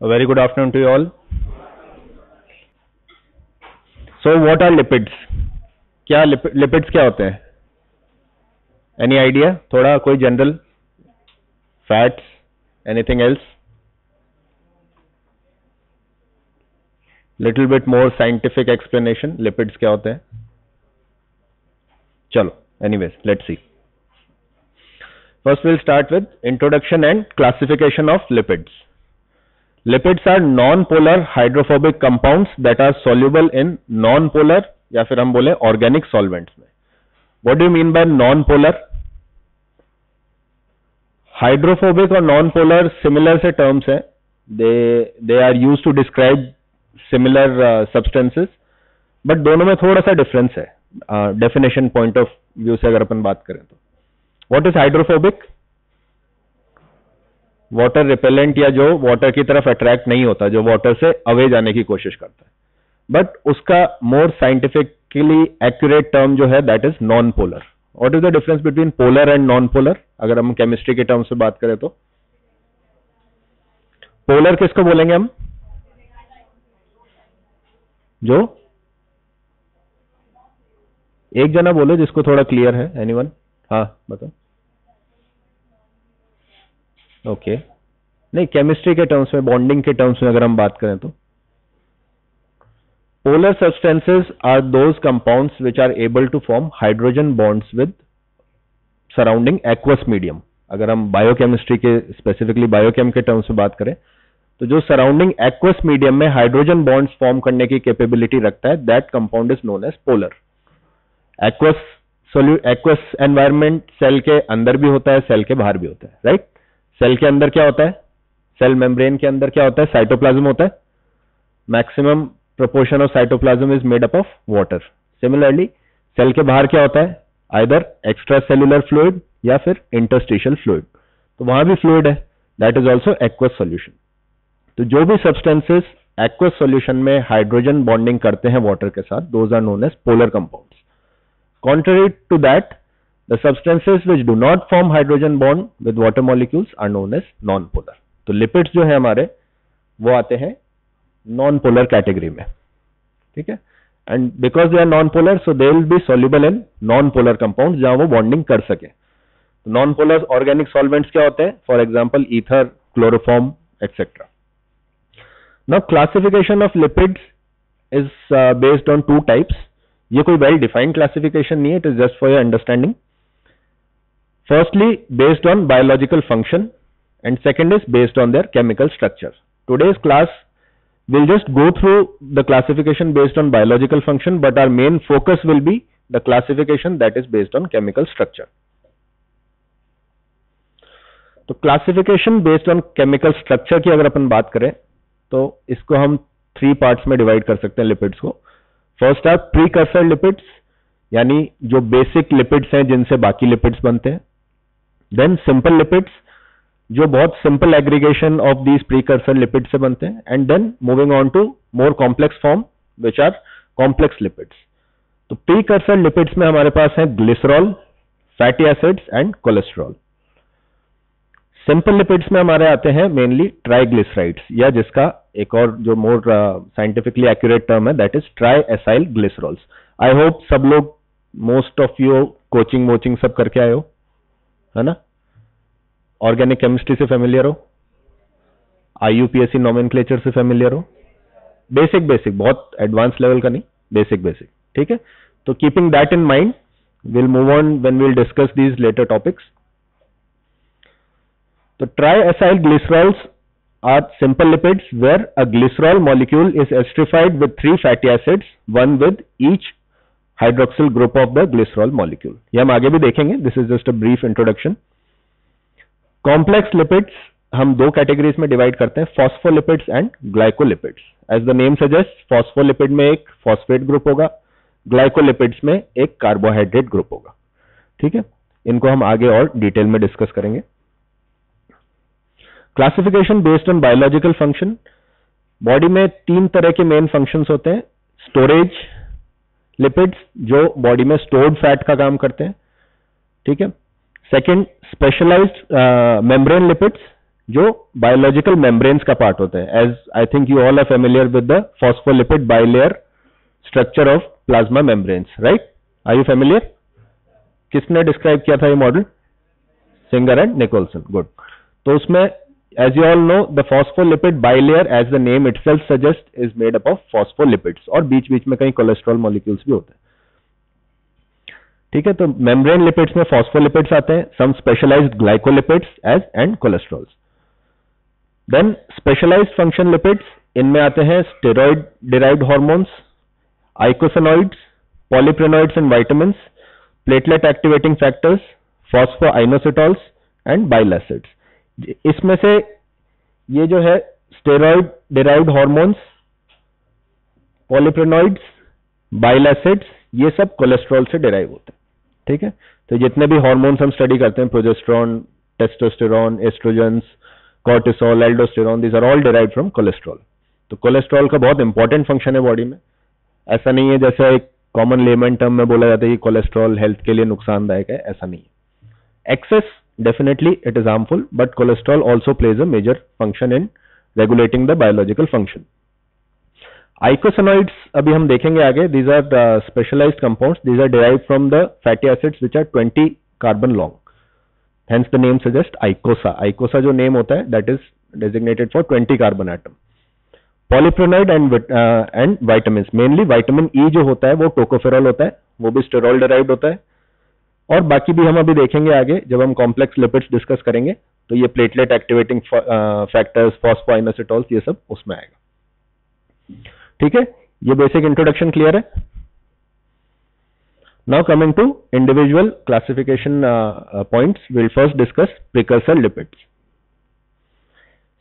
A very good afternoon to you all. So what are lipids? क्या lipids क्या होते हैं? Any idea? थोड़ा कोई general? Fats? Anything else? Little bit more scientific explanation. Lipids क्या होते हैं? चलो, anyways, let's see. First we'll start with introduction and classification of lipids. Lipids are non-polar hydrophobic compounds that are soluble in non-polar या फिर हम बोले organic solvents में. What do you mean by non-polar? Hydrophobic और non-polar similar से terms हैं. They are used to describe similar substances, but दोनों में थोड़ा सा difference है. Definition point of view से अगर अपन बात करें तो. What is hydrophobic? Water repellent या जो वाटर की तरफ अट्रैक्ट नहीं होता, जो वाटर से अवे जाने की कोशिश करता है. बट उसका मोर साइंटिफिकली एक्यूरेट टर्म जो है that is non polar. What is the difference between polar and non polar? अगर हम केमिस्ट्री के टर्म से बात करें तो पोलर किसको बोलेंगे हम? जो एक जना बोलो जिसको थोड़ा क्लियर है. एनीवन? हाँ बताओ. ओके नहीं, केमिस्ट्री के टर्म्स में, बॉन्डिंग के टर्म्स में अगर हम बात करें तो polar substances are those compounds which are able to form hydrogen bonds with surrounding aqueous medium. अगर हम बायोकेमिस्ट्री के, स्पेसिफिकली बायोकेम के टर्म्स में बात करें तो जो सराउंडिंग एक्वस मीडियम में हाइड्रोजन बॉन्ड्स फॉर्म करने की कैपेबिलिटी रखता है, that compound is known as polar. Aqueous environment cell के अंदर भी होता है, सेल के बाहर भी होता है, राइट? सेल के अंदर क्या होता है? सेल मेम्ब्रेन के अंदर क्या होता है? साइटोप्लाज्म होता है. Maximum proportion of cytoplasm is made up of water. Similarly cell के बाहर क्या होता है? आइदर एक्स्ट्रा सेल्यूलर फ्लूइड या फिर इंटरस्टिशियल फ्लूइड. तो वहां भी फ्लूइड है, that is also aqueous solution. तो जो भी सब्सटेंसेस एक्वस सॉल्यूशन में हाइड्रोजन बॉन्डिंग करते हैं वाटर के साथ, those are known as polar compounds. Contrary to that, the substances which do not form hydrogen bond with water molecules are known as non-polar. तो lipids जो है हमारे वो आते हैं non-polar category में, ठीक है? And because they are non-polar, so they will be soluble in non-polar compounds जहां वो bonding कर सके. तो non-polar organic solvents क्या होते हैं? For example, ether, chloroform, etc. Now classification of lipids is based on two types. ये कोई well defined classification नहीं है, it is just for your understanding. Firstly, based on biological function, and second is based on their chemical structure. Today's class will just go through the classification based on biological function, but our main focus will be the classification that is based on chemical structure. तो classification based on chemical structure की अगर अपन बात करें तो इसको हम 3 parts में divide कर सकते हैं लिपिड्स को. फर्स्ट आर प्रीकर्सर लिपिड्स, यानी जो बेसिक लिपिड्स हैं जिनसे बाकी लिपिड्स बनते हैं. देन सिंपल लिपिड्स, जो बहुत simple aggregation of these precursor lipids से बनते हैं. And then moving on to more complex form which are complex lipids. तो प्रीकर्सर लिपिड्स में हमारे पास है glycerol, fatty acids and cholesterol. Simple lipids में हमारे आते हैं मेनली ट्राइग्लिसराइड्स, या जिसका एक और जो मोर साइंटिफिकली एक्यूरेट टर्म है that is triacylglycerols. I hope सब लोग, मोस्ट ऑफ यू कोचिंग वोचिंग सब करके आए हो, है ना? ऑर्गेनिक केमिस्ट्री से फेमिलियर हो, IUPAC नोमेनक्लेचर से फेमिलियर हो. बेसिक बेसिक, बहुत एडवांस लेवल का नहीं, बेसिक बेसिक, ठीक है? तो keeping that in mind, will move on when we will discuss these later topics. तो triacylglycerols are simple lipids where a glycerol molecule is esterified with 3 fatty acids, one with each hydroxyl group of the glycerol molecule. ये हम आगे भी देखेंगे. This is just a brief introduction. Complex lipids हम 2 categories में divide करते हैं, phospholipids and glycolipids. As the name suggests, phospholipid में एक phosphate ग्रुप होगा, glycolipids में एक कार्बोहाइड्रेट ग्रुप होगा, ठीक है? इनको हम आगे और डिटेल में डिस्कस करेंगे. Classification based on biological function. Body में 3 तरह के मेन फंक्शंस होते हैं. स्टोरेज लिपिड्स, जो बॉडी में स्टोर्ड फैट का काम करते हैं, ठीक है? सेकंड, स्पेशलाइज्ड मेम्ब्रेन लिपिड्स, जो बायोलॉजिकल मेम्ब्रेन्स का पार्ट होता है. As I think you all are familiar with the phospholipid bilayer structure of plasma membranes, right? Are you familiar? किसने डिस्क्राइब किया था ये model? Singer and Nicolson. Good. तो उसमें as you all know the phospholipid bilayer as the name itself suggest is made up of phospholipids, और बीच बीच में कहीं कोलेस्ट्रॉल मॉलिक्यूल्स भी होते हैं. ठीक है, तो मेम्ब्रेन लिपिड्स में फॉस्फोलिपिड्स आते हैं, some specialised glycolipids as and cholesterols. Then specialised function lipids, इनमें आते हैं steroid derived hormones, eicosanoids, polyprenoids and vitamins, platelet activating factors, phosphoinositols and bile acids. इसमें से ये जो है steroid derived hormones, polyprenoids, bile acids, ये सब कोलेस्ट्रॉल से डिराइव होते हैं. ठीक है, तो जितने भी हार्मोन्स हम स्टडी करते हैं, progesterone, testosterone, estrogens, cortisol, aldosterone, these are all derived from cholesterol. तो कोलेस्ट्रॉल का बहुत इंपॉर्टेंट फंक्शन है बॉडी में. ऐसा नहीं है जैसे एक कॉमन लेमन टर्म में बोला जाता है कि कोलेस्ट्रॉल हेल्थ के लिए नुकसानदायक है, ऐसा नहीं है. Excess definitely it is harmful, but cholesterol also plays a major function in regulating the biological function. Eicosanoids अभी हम देखेंगे आगे. These are the specialized compounds. These are derived from the fatty acids which are 20 carbon long. Hence the name suggests icosa. Icosa जो name होता है that is designated for 20 carbon atom. Polyphenol and vitamins. Mainly vitamin E जो होता है वो tocopherol होता है, वो भी स्टेरॉल derived होता है. और बाकी भी हम अभी देखेंगे आगे जब हम कॉम्प्लेक्स लिपिड्स डिस्कस करेंगे, तो ये प्लेटलेट एक्टिवेटिंग फैक्टर्स, फॉस्फोआइनोसिटॉल्स, ये सब उसमें आएगा. ठीक है, ये बेसिक इंट्रोडक्शन क्लियर है. Now coming to individual classification points, will first discuss precursor lipids.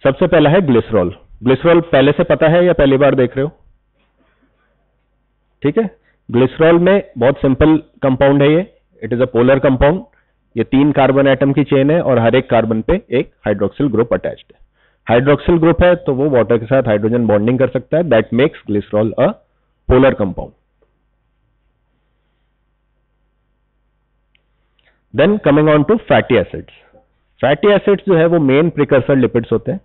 सबसे पहला है ग्लिसरॉल. ग्लिसरॉल पहले से पता है या पहली बार देख रहे हो? ठीक है, ग्लिसरॉल में बहुत सिंपल कंपाउंड है ये. It is a polar compound. ये 3 कार्बन एटम की चेन है और हर एक कार्बन पे एक हाइड्रोक्सिल ग्रुप अटैच्ड है. हाइड्रोक्सिल ग्रुप है तो वो वाटर के साथ हाइड्रोजन बॉन्डिंग कर सकता है. That makes glycerol a polar compound. Then coming on to fatty acids. Fatty acids जो है वो मेन प्रिकर्सर लिपिड्स होते हैं.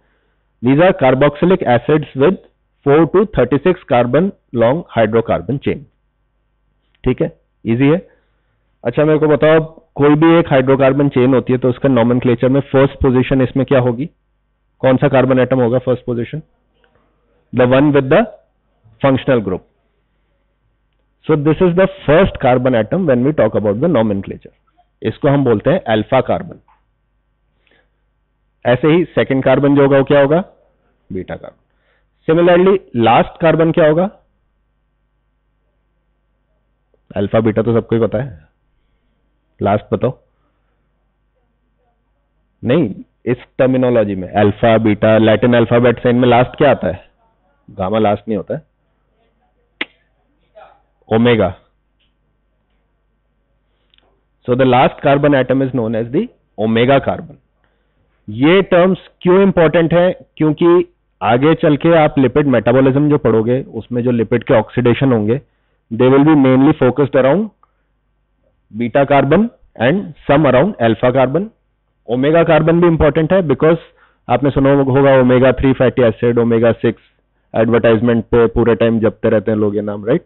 These are carboxylic acids with 4 to 36 carbon long hydrocarbon chain. ठीक है, इजी है. अच्छा मेरे को बताओ, कोई भी एक हाइड्रोकार्बन चेन होती है तो उसका नॉमेनक्लेचर में फर्स्ट पोजीशन इसमें क्या होगी? कौन सा कार्बन एटम होगा first position? The one with the functional group. So this is the first carbon atom when we talk about the nomenclature. इसको हम बोलते हैं अल्फा कार्बन. ऐसे ही सेकेंड कार्बन जो होगा वो क्या होगा? Beta carbon. Similarly last carbon क्या होगा? अल्फा बीटा तो सबको ही पता है, लास्ट बताओ. नहीं, इस टर्मिनोलॉजी में अल्फा बीटा लैटिन अल्फाबेट से इनमें लास्ट क्या आता है? गामा लास्ट नहीं होता है, omega. So the last carbon atom is known as the omega carbon. ये टर्म्स क्यों इंपॉर्टेंट है? क्योंकि आगे चल के आप लिपिड मेटाबॉलिज्म जो पढ़ोगे उसमें जो लिपिड के ऑक्सीडेशन होंगे, they will be mainly focused around beta carbon and some around alpha carbon. Omega carbon भी इंपॉर्टेंट है बिकॉज आपने सुना होगा omega 3 fatty acid, omega 6 advertisement पे पूरे टाइम जपते रहते हैं लोग ये नाम, राइट?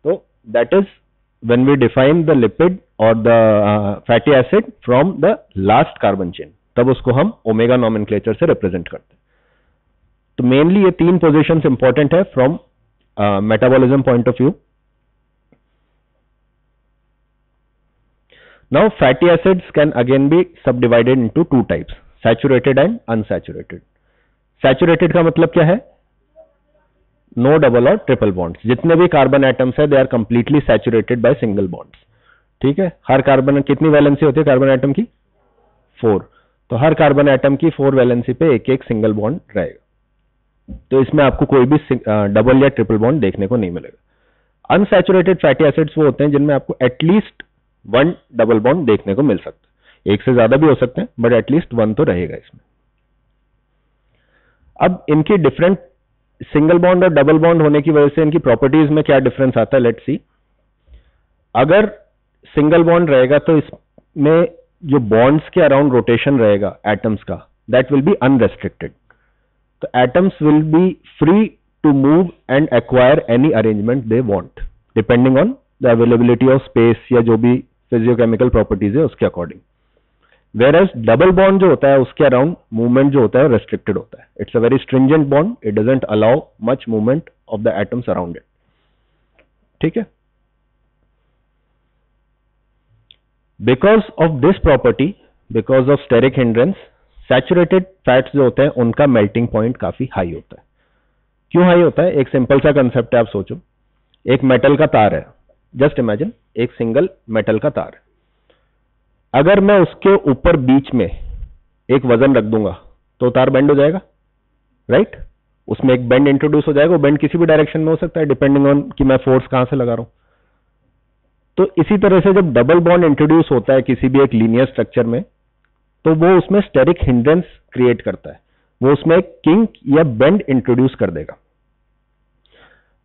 तो that is when we define the lipid और the fatty acid from the last carbon chain, तब उसको हम ओमेगा नॉमेनक्लेचर से रिप्रेजेंट करते हैं. तो मेनली ये 3 पोजीशंस इंपॉर्टेंट है from metabolism point of view. Now fatty acids can again be subdivided into 2 types, saturated and unsaturated. Saturated का मतलब क्या है? No double और triple bonds. जितने भी कार्बन एटम्स है they are completely saturated by single bonds. ठीक है, हर कार्बन कितनी वैलेंसी होती है कार्बन एटम की? 4. तो हर कार्बन एटम की 4 वैलेंसी पे एक एक सिंगल बॉन्ड रहेगा. तो इसमें आपको कोई भी डबल या ट्रिपल बॉन्ड देखने को नहीं मिलेगा. अनसैचुरेटेड फैटी एसिड्स वो होते हैं जिनमें आपको एटलीस्ट 1 डबल बॉन्ड देखने को मिल सकता है. एक से ज्यादा भी हो सकते हैं बट एटलीस्ट 1 तो रहेगा इसमें. अब इनकी डिफरेंट सिंगल बॉन्ड और डबल बॉन्ड होने की वजह से इनकी प्रॉपर्टीज में क्या डिफरेंस आता है, लेट्स सी. अगर सिंगल बॉन्ड रहेगा तो इसमें जो बॉन्ड्स के अराउंड रोटेशन रहेगा एटम्स का, that will be unrestricted. So atoms will be free to move and acquire any arrangement they want depending on the availability of space या जो भी physiochemical properties है उसके according. Whereas double bond जो होता है उसके अराउंड मूवमेंट जो होता है restricted होता है. It's a very stringent bond. It doesn't allow much movement of the atoms around it. ठीक है? Because of this property, because of steric hindrance, saturated fats जो होते हैं उनका melting point काफी हाई होता है. क्यों हाई होता है? एक सिंपल सा कंसेप्ट है, आप सोचो. एक मेटल का तार है, जस्ट इमेजिन एक सिंगल मेटल का तार. अगर मैं उसके ऊपर बीच में एक वजन रख दूंगा तो तार बेंड हो जाएगा, राइट? उसमें एक बेंड इंट्रोड्यूस हो जाएगा. वो बेंड किसी भी डायरेक्शन में हो सकता है डिपेंडिंग ऑन कि मैं फोर्स कहां से लगा रहा हूं. तो इसी तरह से जब डबल बॉन्ड इंट्रोड्यूस होता है किसी भी एक लीनियर स्ट्रक्चर में, तो वो उसमें स्टेरिक हिंड्रेंस क्रिएट करता है. वो उसमें एक किंक या बेंड इंट्रोड्यूस कर देगा.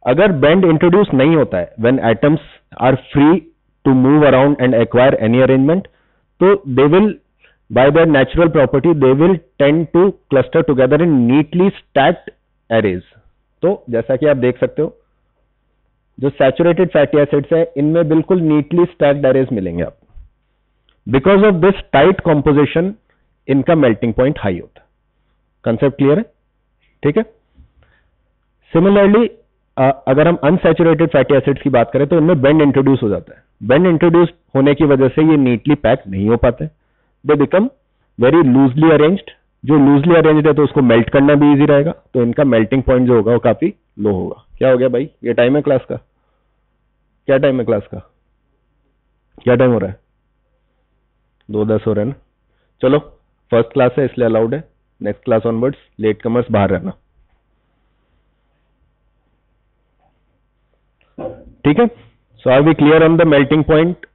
अगर बेंड इंट्रोड्यूस नहीं होता है, when atoms are free to move around and acquire any arrangement, तो they will by their natural property they will tend to cluster together in neatly stacked arrays. तो जैसा कि आप देख सकते हो, जो सैचुरेटेड फैटी एसिड्स है इनमें बिल्कुल नीटली स्टैक्ड एरेज मिलेंगे आपको. Because of this tight composition इनका मेल्टिंग पॉइंट हाई होता है. कंसेप्ट क्लियर है? ठीक है. सिमिलरली अगर हम अनसैचुरेटेड फैटी एसिड्स की बात करें तो इनमें बेंड इंट्रोड्यूस हो जाता है. बेंड इंट्रोड्यूस होने की वजह से ये नीटली पैक नहीं हो पाते. They become very loosely arranged. जो लूजली अरेंज्ड है तो उसको मेल्ट करना भी इजी रहेगा, तो इनका मेल्टिंग पॉइंट जो होगा वो काफी लो होगा. क्या हो गया भाई? ये टाइम है क्लास का? क्या टाइम है क्लास का? क्या टाइम हो रहा है? 2:10 हो रहा है ना. चलो, फर्स्ट क्लास है इसलिए अलाउड है. Next class onwards latecomers बाहर रहना. ठीक है. So are we clear on the melting point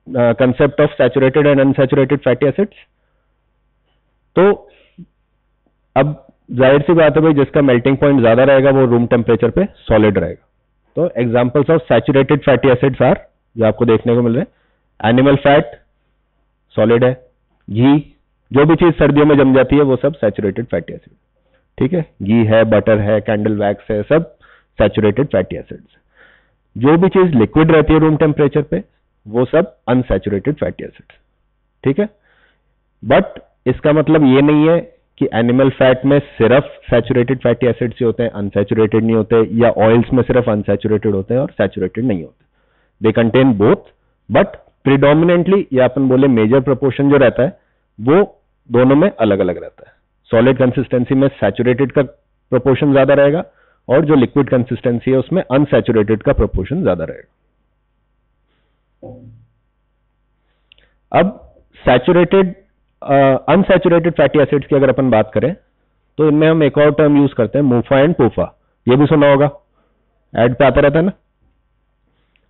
concept of saturated and unsaturated fatty acids? तो अब जाहिर सी बात है भाई, जिसका मेल्टिंग पॉइंट ज्यादा रहेगा वो रूम टेम्परेचर पे सॉलिड रहेगा. तो examples of saturated fatty acids are, जो आपको देखने को मिल रहे हैं, एनिमल फैट सॉलिड है, घी, जो भी चीज सर्दियों में जम जाती है वो सब सैचुरेटेड फैटी एसिड. ठीक है. घी है, बटर है, कैंडल वैक्स है, सब सैचुरेटेड फैटी एसिड्स. जो भी चीज लिक्विड रहती है रूम टेम्परेचर पे वो सब अनसैचुरेटेड फैटी एसिड्स. ठीक है. बट इसका मतलब ये नहीं है कि एनिमल फैट में सिर्फ सैचुरेटेड फैटी एसिड्स ही होते हैं, अनसैचुरेटेड नहीं होते, या ऑयल्स में सिर्फ अनसैचुरेटेड होते हैं और सैचुरेटेड नहीं होते. They contain both, but predominantly या अपन बोले मेजर प्रोपोर्शन जो रहता है वो दोनों में अलग अलग रहता है. सॉलिड कंसिस्टेंसी में सैचुरेटेड का प्रोपोर्शन ज्यादा रहेगा और जो लिक्विड कंसिस्टेंसी है उसमें अनसैचुरेटेड का प्रोपोर्शन ज्यादा रहेगा. अब सैचुरेटेड अनसैचुरेटेड फैटी एसिड्स की अगर अपन बात करें तो इनमें हम एक और टर्म यूज करते हैं, मूफा एंड पूफा. ये भी सुना होगा, एड पे आता रहता है ना.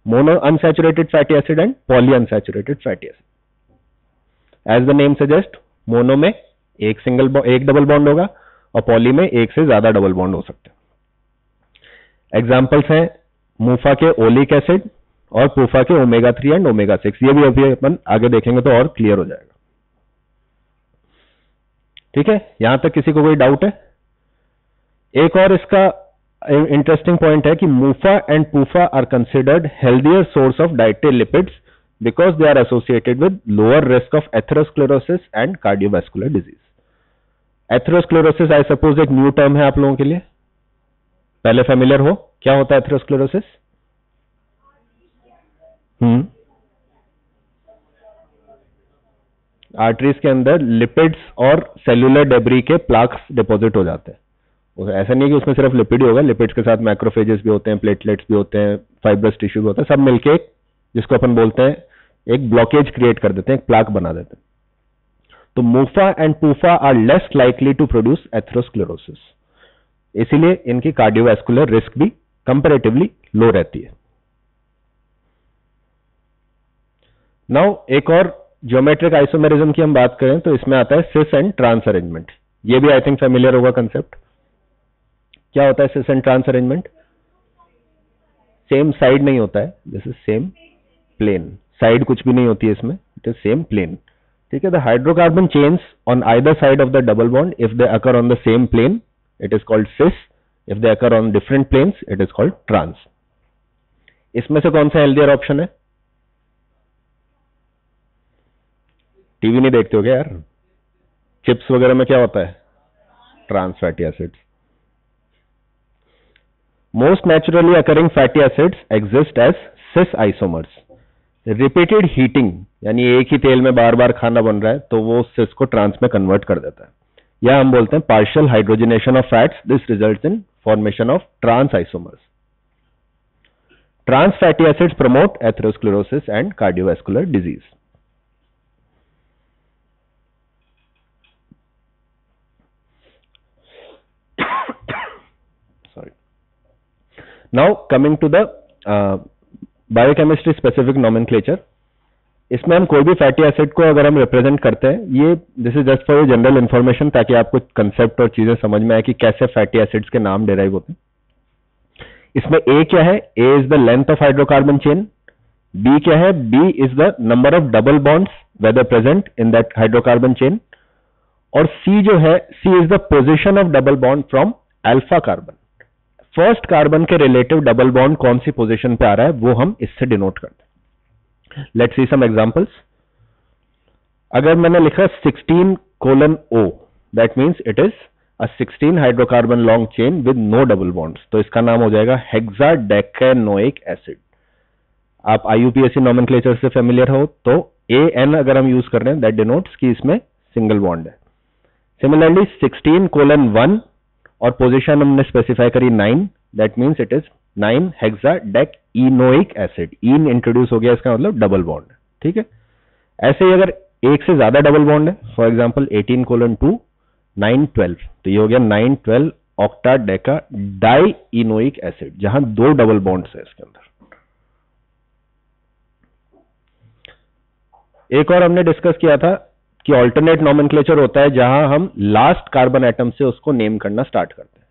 Monounsaturated fatty acid and polyunsaturated fatty acid. As the name suggest, mono में एक डबल बॉन्ड होगा और पॉली में एक से ज्यादा डबल बॉन्ड हो सकते हैं. एग्जाम्पल्स हैं मूफा के ओलिक एसिड और पूफा के ओमेगा 3 एंड ओमेगा 6. ये भी अभी अपन आगे देखेंगे तो और क्लियर हो जाएगा. ठीक है. यहां तक किसी को कोई डाउट है? एक और इसका इंटरेस्टिंग पॉइंट है कि MUFA and PUFA are considered healthier source of dietary lipids because they are associated with lower risk of atherosclerosis and cardiovascular disease. Atherosclerosis I suppose एक न्यू टर्म है आप लोगों के लिए, पहले फेमिलियर हो. क्या होता है एथेरोस्क्लेरोसिस? आर्टरीज के अंदर लिपिड्स और सेल्यूलर डेब्री के प्लाक्स डिपॉजिट हो जाते हैं. ऐसा नहीं कि उसमें सिर्फ लिपिड ही होगा, लिपिड्स के साथ मैक्रोफेजेस भी होते हैं, प्लेटलेट्स भी होते हैं, फाइब्रस टिश्यू भी होता है, सब मिलके एक, जिसको अपन बोलते हैं, एक ब्लॉकेज क्रिएट कर देते हैं, एक प्लाक बना देते हैं. तो MUFA and PUFA are less likely to produce atherosclerosis. इसीलिए इनकी कार्डियोवैस्कुलर रिस्क भी कंपैरेटिवली लो रहती है. नाउ एक और ज्योमेट्रिक आइसोमेरिज्म की हम बात करें तो इसमें आता है सिस एंड ट्रांस अरेंजमेंट. ये भी आई थिंक फेमिलियर होगा कंसेप्ट. क्या होता है cis and trans arrangement? Same side नहीं होता है, this is same plane. Side कुछ भी नहीं होती है इसमें, इट इज सेम प्लेन. ठीक है. The hydrocarbon chains on either side of the double bond if they occur on the same plane it is called cis. If they occur on different planes it is called trans. इसमें से कौन सा healthier option है? TV नहीं देखते हो क्या यार? चिप्स वगैरह में क्या होता है? Trans fatty acids. Most naturally occurring fatty acids exist as cis isomers. Repeated heating यानी एक ही तेल में बार बार खाना बन रहा है तो वो सिस को ट्रांस में कन्वर्ट कर देता है. या हम बोलते हैं partial hydrogenation of fats. This results in formation of trans isomers. Trans fatty acids promote atherosclerosis and cardiovascular disease. Sorry. Now coming to the biochemistry specific nomenclature. इसमें हम कोई भी फैटी एसिड को अगर हम रिप्रेजेंट करते हैं, ये this is just for general information ताकि आपको कंसेप्ट और चीजें समझ में आए कि कैसे फैटी एसिड्स के नाम डिराइव होते हैं. इसमें ए क्या है? A is the length of hydrocarbon chain. B क्या है? B is the number of double bonds whether present in that hydrocarbon chain. और सी जो है, C is the position of double bond from alpha carbon. First carbon के relative double bond कौन सी position पे आ रहा है वो हम इससे डिनोट करते हैं. Let's see some examples. अगर मैंने लिखा 16:O that means it is a 16 hydrocarbon long chain with no double bonds. तो इसका नाम हो जाएगा हेक्साडेकेनोइक एसिड. आप IUPAC नोमेनक्लेचर से फेमिलियर हो तो AN अगर हम यूज कर रहे हैं दैट डिनोट्स कि इसमें सिंगल बॉन्ड है. सिमिलरली 16:1 और पोजीशन हमने स्पेसिफाई करी 9 that means it is 9 hexadecanoic acid. In introduce हो गया, इसका मतलब डबल बॉन्ड. ठीक है. ऐसे ही अगर एक से ज्यादा डबल बॉन्ड है, फॉर एग्जाम्पल 18:2 9:12, तो ये हो गया 9:12 ऑक्टाडेका डाइइनोइक एसिड, जहां दो डबल बॉन्ड्स है इसके अंदर. एक और हमने डिस्कस किया था कि ऑल्टरनेट नोमेनक्लेचर होता है जहां हम लास्ट कार्बन एटम से उसको नेम करना स्टार्ट करते हैं.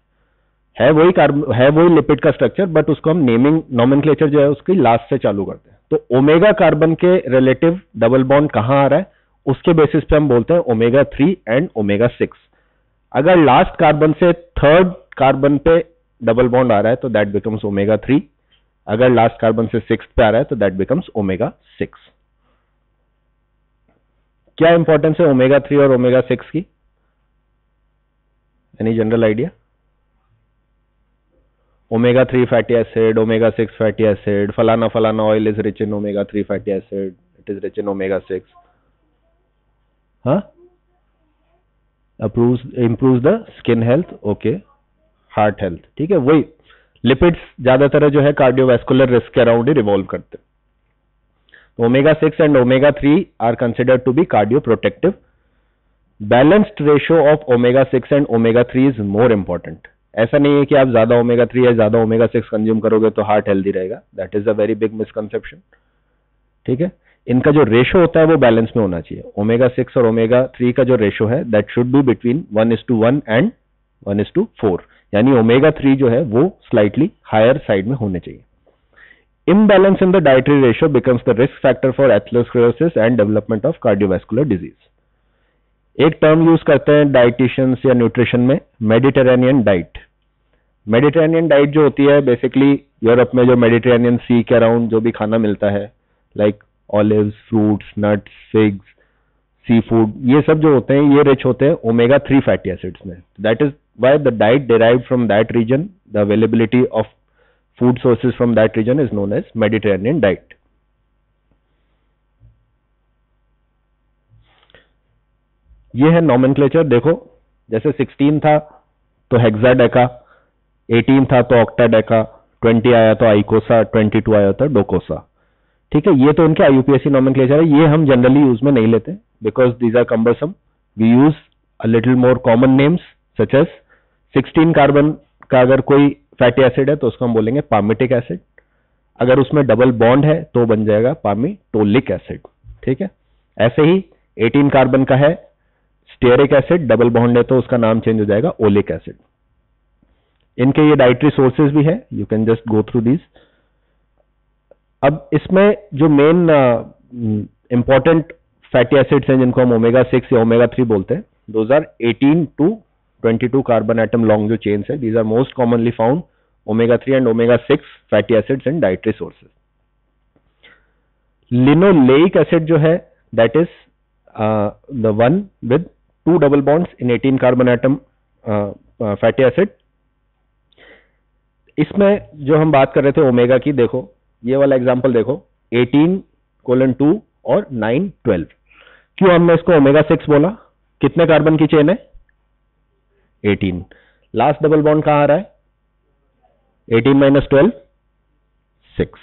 है वही लिपिड का स्ट्रक्चर बट उसको हम नेमिंग नोमेनक्लेचर जो है उसकी लास्ट से चालू करते हैं. तो ओमेगा कार्बन के रिलेटिव डबल बॉन्ड कहां आ रहा है उसके बेसिस पे हम बोलते हैं ओमेगा 3 एंड ओमेगा 6. अगर लास्ट कार्बन से थर्ड कार्बन पे डबल बॉन्ड आ रहा है तो दैट बिकम्स ओमेगा 3. अगर लास्ट कार्बन से सिक्स्थ पे आ रहा है तो दैट बिकम्स ओमेगा 6. क्या इंपॉर्टेंस है ओमेगा 3 और ओमेगा 6 की? Any general idea? Omega 3 fatty acid, omega 6 fatty acid, फलाना फलाना oil is rich in omega 3 fatty acid, it is rich in omega 6. हाँ, improves the skin health, okay, heart health. ठीक है. वही lipids ज्यादातर जो है कार्डियोवैस्कुलर रिस्क के अराउंड ही रिवॉल्व करते हैं. Omega 6 and omega 3 are considered to be cardioprotective. Balanced ratio of omega 6 and omega 3 is more important. ऐसा नहीं है कि आप ज्यादा ओमेगा 3 या ज्यादा ओमेगा 6 कंज्यूम करोगे तो हार्ट हेल्दी रहेगा. That is a very big misconception. ठीक है. इनका जो रेशो होता है वो बैलेंस में होना चाहिए. ओमेगा 6 और ओमेगा 3 का जो रेशो है that should be between 1:1 and 1:4. यानी ओमेगा 3 जो है वो स्लाइटली हायर साइड में होने चाहिए. Imbalance in the dietary ratio becomes the risk factor for atherosclerosis and development of cardiovascular disease. एक टर्म यूज करते हैं डाइटिशियंस या न्यूट्रिशन में, मेडिटेरेनियन डाइट. मेडिटेरेनियन डाइट जो होती है बेसिकली यूरोप में जो मेडिटेरेनियन सी के अराउंड जो भी खाना मिलता है like olives, fruits, nuts, figs, sea food, ये सब जो होते हैं ये रिच होते हैं ओमेगा 3 फैटी एसिड्स में. That is why the diet derived from that region, the availability of food sources from that region is known as Mediterranean diet. ये है नोमेनक्लेचर. देखो जैसे 16 था तो हेक्साडेका, 18 था तो ऑक्टाडेका, 20 आया तो आइकोसा, 22 आया तो डोकोसा. ठीक है. ये तो उनके IUPAC नोमेनक्लेचर है. ये हम जनरली यूज में नहीं लेते because these are cumbersome. We use a little more common names such as 16 carbon का अगर कोई फैटी एसिड है तो उसको हम बोलेंगे पामिटिक एसिड. अगर उसमें डबल बॉन्ड है तो बन जाएगा पामिटोलिक एसिड. ठीक है. ऐसे ही 18 कार्बन का है स्टेरिक एसिड, डबल बॉन्ड है तो उसका नाम चेंज हो जाएगा ओलिक एसिड. इनके ये डाइटरी सोर्सेज भी है, you can just go through these. अब इसमें जो मेन इंपॉर्टेंट फैटी एसिड्स हैं जिनको हम ओमेगा 6 या ओमेगा 3 बोलते हैं. Those are 18 to 22 carbon atom long जो चेन्स है. These are most commonly found omega 3 and omega 6 fatty acids in dietary sources. Linoleic acid जो है that is the one with 2 double bonds in 18 carbon atom fatty acid. इसमें जो हम बात कर रहे थे ओमेगा की, देखो ये वाला एग्जांपल देखो, 18:2 और 9:12. क्यों हमने इसको ओमेगा 6 बोला? कितने कार्बन की चेन है? 18. लास्ट डबल बॉन्ड कहां आ रहा है? 18 - 12 6.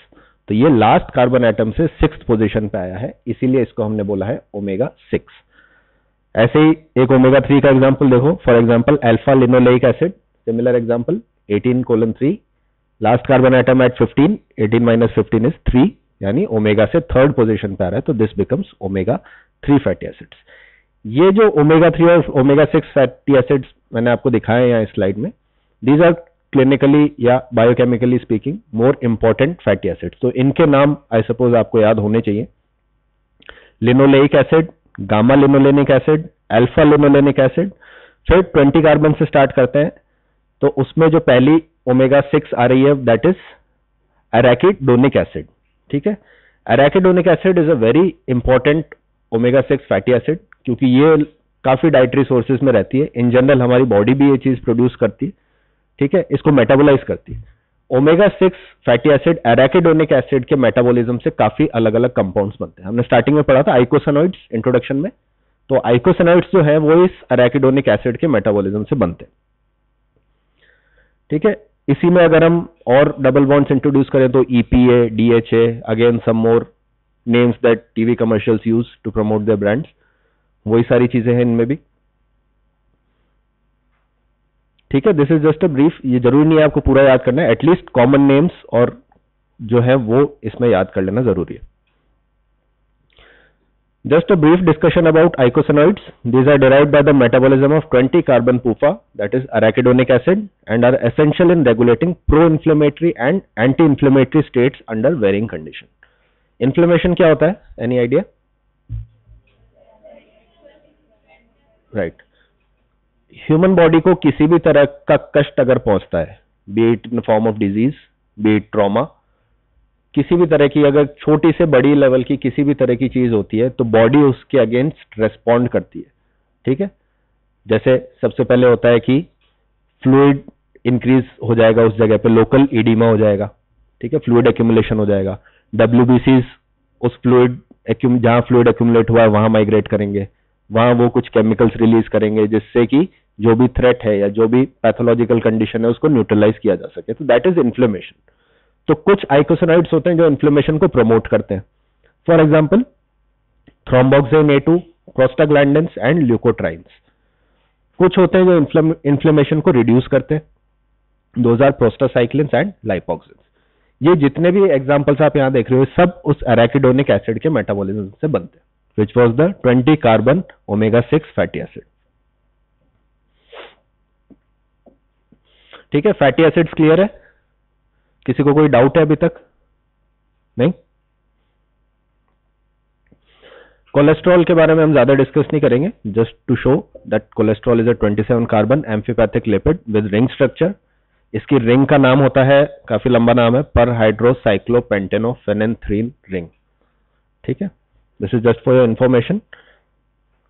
तो ये लास्ट कार्बन एटम से 6th पोजीशन पे आया है, इसीलिए इसको हमने बोला है ओमेगा 6. ऐसे ही एक ओमेगा 3 का एग्जांपल देखो, for example alpha linoleic acid. Similar example 18:3, last carbon atom at 15, 18 - 15 is 3, यानी ओमेगा से 3rd पोजीशन पे आ रहा है, तो this becomes omega 3 fatty acids. ये जो ओमेगा 3 और ओमेगा 6 फैटी एसिड्स मैंने आपको दिखाए यहाँ स्लाइड में, दीज आर क्लिनिकली या biochemically speaking more important fatty acids. तो इनके नाम आई सपोज आपको याद होने चाहिए. Linoleic acid, gamma linolenic acid, alpha linolenic acid. फिर 20 कार्बन से स्टार्ट करते हैं, तो उसमें जो पहली ओमेगा 6 आ रही है दैट इज एराकिडोनिक एसिड. ठीक है, arachidonic acid is a very important omega 6 fatty acid, क्योंकि ये काफी डाइटरी सोर्सेज में रहती है. इन जनरल हमारी बॉडी भी ये चीज प्रोड्यूस करती है. ठीक है, इसको मेटाबोलाइज करती है. Omega 6 fatty acid arachidonic acid के मेटाबॉलिज्म से काफी अलग अलग कंपाउंड्स बनते हैं. हमने स्टार्टिंग में पढ़ा था आइकोसानोइड्स इंट्रोडक्शन में. तो आइकोसानोइड्स जो है वो इस एराकिडोनिक एसिड के मेटाबॉलिज्म से बनते हैं. ठीक है, इसी में अगर हम और डबल बॉन्ड्स इंट्रोड्यूस करें तो EPA, DHA, again some more names that TV commercials use to promote their brands, वही सारी चीजें हैं इनमें भी. ठीक है, this is just a brief. ये जरूरी नहीं है आपको पूरा याद करना है, एटलीस्ट कॉमन नेम्स और जो है वो इसमें याद कर लेना जरूरी है. Just a brief discussion about eicosanoids. These are derived by the metabolism of 20 carbon PUFA, that is arachidonic acid, and are essential in regulating pro-inflammatory and anti-inflammatory states under varying condition. Inflammation क्या होता है? Any idea? Right. Human body को किसी भी तरह का कष्ट अगर पहुंचता है, be it in the form of disease, be it trauma, किसी भी तरह की अगर छोटी से बड़ी लेवल की किसी भी तरह की चीज होती है तो बॉडी उसके अगेंस्ट रेस्पॉन्ड करती है. ठीक है, जैसे सबसे पहले होता है कि फ्लूइड इंक्रीज हो जाएगा उस जगह पे, लोकल इडीमा हो जाएगा. ठीक है, फ्लूइड एक्यूमुलेशन हो जाएगा. WBCs उस फ्लूइड जहां फ्लूइड एक्यूमुलेट हुआ है वहां माइग्रेट करेंगे, वहां वो कुछ केमिकल्स रिलीज करेंगे जिससे कि जो भी थ्रेट है या जो भी पैथोलॉजिकल कंडीशन है उसको न्यूट्रलाइज किया जा सके. तो दैट इज इन्फ्लेमेशन. तो कुछ आइकोसानोइड्स होते हैं जो इन्फ्लेमेशन को प्रमोट करते हैं. For example thromboxane A2, prostaglandins and leukotrienes. कुछ होते हैं जो इन्फ्लेमेशन को रिड्यूस करते हैं, दोज आर प्रोस्टासाइक्लिन्स एंड लाइपोक्सिन्स. ये जितने भी एग्जांपल्स आप यहां देख रहे हो सब उस एराकिडोनिक एसिड के मेटाबॉलिज्म से बनते हैं, which was the 20 carbon omega 6 fatty acid. ठीक है, फैटी एसिड्स क्लियर है? किसी को कोई डाउट है अभी तक? नहीं. कोलेस्ट्रॉल के बारे में हम ज्यादा डिस्कस नहीं करेंगे, just to show that cholesterol is a 27 carbon amphipathic lipid with ring structure. इसकी रिंग का नाम होता है, काफी लंबा नाम है, पर हाइड्रोसाइक्लोपेंटेनोफेनेंथ्रीन रिंग. ठीक है, this is just for your information.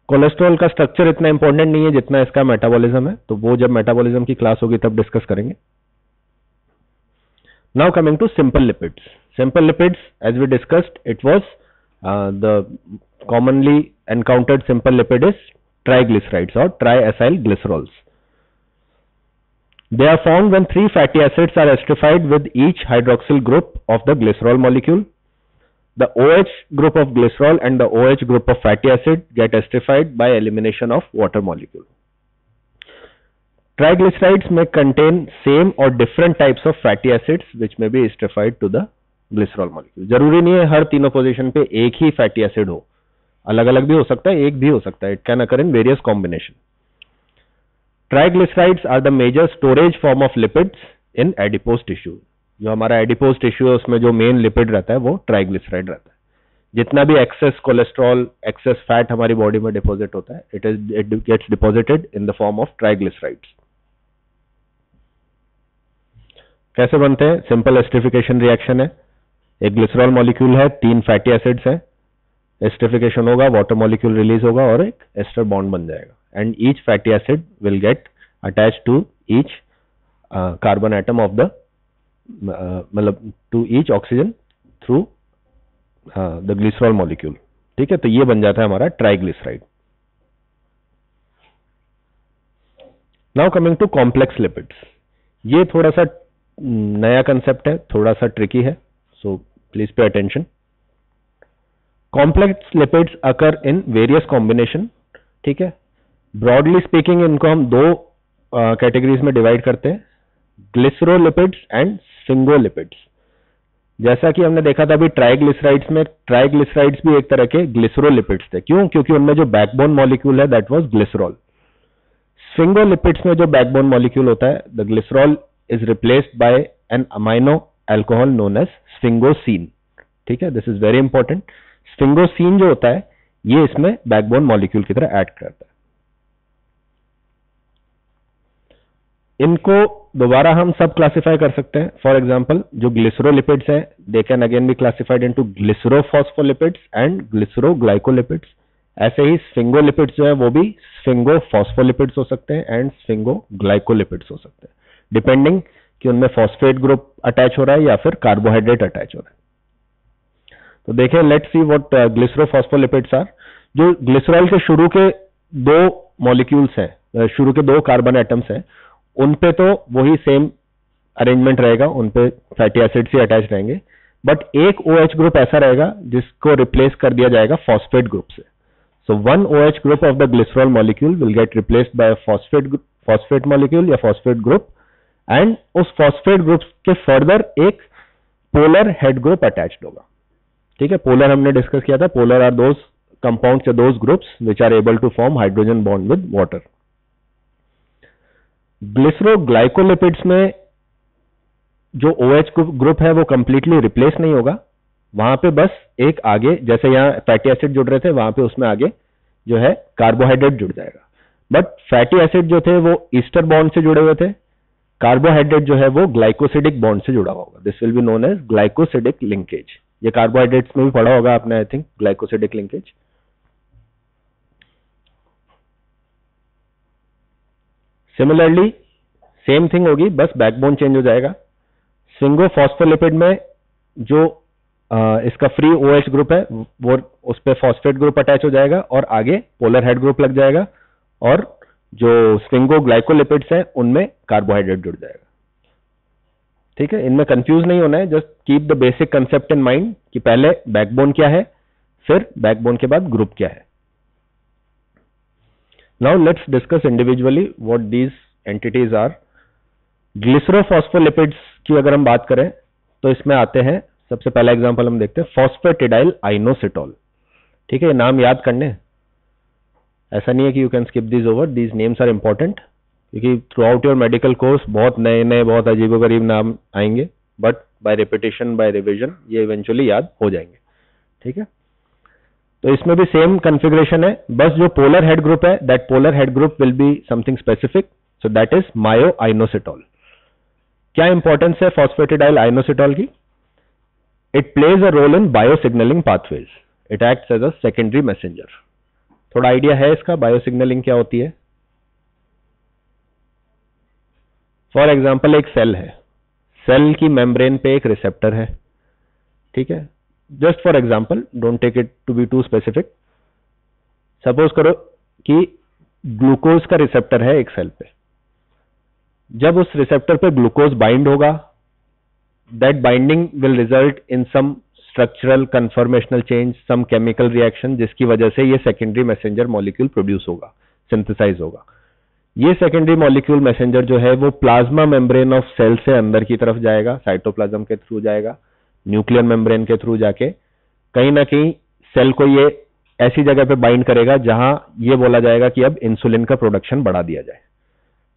Cholesterol का स्ट्रक्चर इतना इंपॉर्टेंट नहीं है जितना इसका मेटाबॉलिज्म है, तो वो जब मेटाबॉलिज्म की क्लास होगी तब डिस्कस करेंगे. Now coming to simple lipids. Simple lipids, as we discussed, it was the commonly encountered simple lipid is triglycerides or triacyl glycerols. They are found when 3 fatty acids are esterified with each hydroxyl group of the glycerol molecule. The OH group of glycerol and the OH group of fatty acid get esterified by elimination of water molecule. Triglycerides may contain same or different types of fatty acids which may be esterified to the glycerol molecule. जरूरी नहीं है हर तीनों position पे एक ही fatty acid हो, अलग अलग भी हो सकता है, एक भी हो सकता है. It can occur in various combination. Triglycerides are the major storage form of lipids in adipose tissue. जो हमारा एडिपोज टिश्यू है उसमें जो मेन लिपिड रहता है वो ट्राइग्लिसराइड रहता है. जितना भी एक्सेस कोलेस्ट्रॉल, एक्सेस फैट हमारी बॉडी में डिपॉजिट होता है, it gets deposited in the form of triglycerides. कैसे बनते हैं? सिंपल एस्टरिफिकेशन रिएक्शन है। एक ग्लिसरॉल मॉलिक्यूल है, 3 फैटी एसिड्स हैं, एस्टरिफिकेशन होगा, वाटर मॉलिक्यूल रिलीज होगा और एक एस्टर बॉन्ड बन जाएगा, and each fatty acid will get attach to each carbon atom of the मतलब to each oxygen through the glycerol molecule. ठीक है, तो ये बन जाता है हमारा triglyceride. Now coming to complex lipids, ये थोड़ा सा नया कंसेप्ट है, थोड़ा सा ट्रिकी है, so please pay attention. Complex lipids occur in various combination. ठीक है, ब्रॉडली स्पीकिंग इनको हम 2 कैटेगरीज में डिवाइड करते हैं, ग्लिसरोलिपिड्स एंड स्फिंगोलिपिड्स। जैसा कि हमने देखा था अभी ट्राइग्लिसराइड्स में, ट्राइग्लिसराइड्स भी एक तरह के ग्लिसरोलिपिड्स थे। क्यों? क्योंकि उनमें जो बैकबोन मॉलिक्यूल है दैट वाज ग्लिसरॉल। स्फिंगोलिपिड्स में जो बैकबोन मॉलिक्यूल होता है, the glycerol is replaced by an amino alcohol known as sphingosine. ठीक है, this is very important. Sphingosine जो होता है ये इसमें बैकबोन मॉलिक्यूल की तरह ऐड करता है। इनको दोबारा हम सब क्लासिफाई कर सकते हैं। फॉर एग्जांपल जो ग्लिसरोलिपिड्स हैं, they can again be classified into glycerophospholipids and glyceroglycolipids. ऐसे ही स्फिंगोलिपिड्स जो है वो भी स्फिंगोफॉस्फोलिपिड्स हो सकते हैं एंड स्फिंगोग्लाइकोलिपिड्स हो सकते हैं, डिपेंडिंग कि उनमें फॉस्फेट ग्रुप अटैच हो रहा है या फिर कार्बोहाइड्रेट अटैच हो रहा है। तो देखें, लेट्स सी व्हाट ग्लिसरोफॉस्फोलिपिड्स आर। जो ग्लिसरॉल के शुरू के 2 मॉलिक्यूल्स हैं, शुरू के 2 कार्बन एटम्स हैं, उन पे तो वही सेम अरेंजमेंट रहेगा, उन पे फैटी एसिड से अटैच रहेंगे, बट एक OH ग्रुप ऐसा रहेगा जिसको रिप्लेस कर दिया जाएगा फॉस्फेट ग्रुप से। So 1 OH group of the glycerol molecule will get replaced by phosphate molecule या फॉस्फेट ग्रुप, एंड उस फॉस्फेट ग्रुप के फर्दर एक पोलर हेड ग्रुप अटैच्ड होगा। ठीक है, पोलर हमने डिस्कस किया था। पोलर आर दोज कंपाउंड्स या those groups which are able to form hydrogen bond with water. Glyceroglycolipids में जो OH ग्रुप है वो कंप्लीटली रिप्लेस नहीं होगा, वहां पे बस एक आगे, जैसे यहां फैटी एसिड जुड़ रहे थे, वहां पे उसमें आगे जो है कार्बोहाइड्रेट जुड़ जाएगा। बट फैटी एसिड जो थे वो ईस्टर बॉन्ड से जुड़े हुए थे, कार्बोहाइड्रेट जो है वो ग्लाइकोसिडिक बॉन्ड से जुड़ा होगा। This will be known as glycosidic linkage. ये कार्बोहाइड्रेट्स में भी पढ़ा होगा आपने, I think, glycosidic linkage. Similarly same thing होगी, बस बैकबोन चेंज हो जाएगा। स्फिंगोफॉस्फोलिपिड में जो इसका फ्री OH ग्रुप है वो उस पे फॉस्फेट ग्रुप अटैच हो जाएगा और आगे पोलर हेड ग्रुप लग जाएगा, और जो स्फिंगोग्लाइकोलिपिड्स हैं उनमें कार्बोहाइड्रेट जुड़ जाएगा। ठीक है, इनमें कंफ्यूज नहीं होना है, just keep the basic concept in mind कि पहले बैकबोन क्या है, फिर बैकबोन के बाद ग्रुप क्या है। Now let's discuss individually what these entities are. Glycerophospholipids की अगर हम बात करें तो इसमें आते हैं, सबसे पहला एग्जांपल हम देखते हैं, फॉस्फेटिडाइल आइनोसिटोल। ठीक है, ये नाम याद करने, ऐसा नहीं है कि you can skip these over, these names are important, क्योंकि throughout your medical course बहुत नए नए बहुत अजीबोगरीब नाम आएंगे, but by repetition by revision ये इवेंचुअली याद हो जाएंगे। ठीक है, तो इसमें भी सेम कॉन्फ़िगरेशन है, बस जो पोलर हेड ग्रुप है that polar head group will be something specific, so that is myo inositol. क्या इंपॉर्टेंस है फॉस्फेटिडाइल आइनोसिटोल की? It plays a role in biosignalling pathways, it acts as a secondary messenger. थोड़ा idea है इसका, biosignalling क्या होती है? For example एक सेल है, सेल की मेम्ब्रेन पे एक रिसेप्टर है। ठीक है, just for example, don't take it to B to specific. Suppose करो कि ग्लूकोज का रिसेप्टर है एक सेल पे। जब उस रिसेप्टर पे ग्लूकोज बाइंड होगा, that binding will result in some structural conformational change, some chemical reaction, जिसकी वजह से ये सेकेंडरी मैसेंजर मॉलिक्यूल प्रोड्यूस होगा, सिंथेसाइज होगा। ये सेकेंडरी मॉलिक्यूल मैसेंजर जो है वो प्लाज्मा मेम्ब्रेन ऑफ सेल से अंदर की तरफ जाएगा, साइटोप्लाज्म के थ्रू जाएगा, न्यूक्लियर मेम्ब्रेन के थ्रू जाके कहीं ना कहीं सेल को ये ऐसी जगह पे बाइंड करेगा जहां ये बोला जाएगा कि अब इंसुलिन का प्रोडक्शन बढ़ा दिया जाए।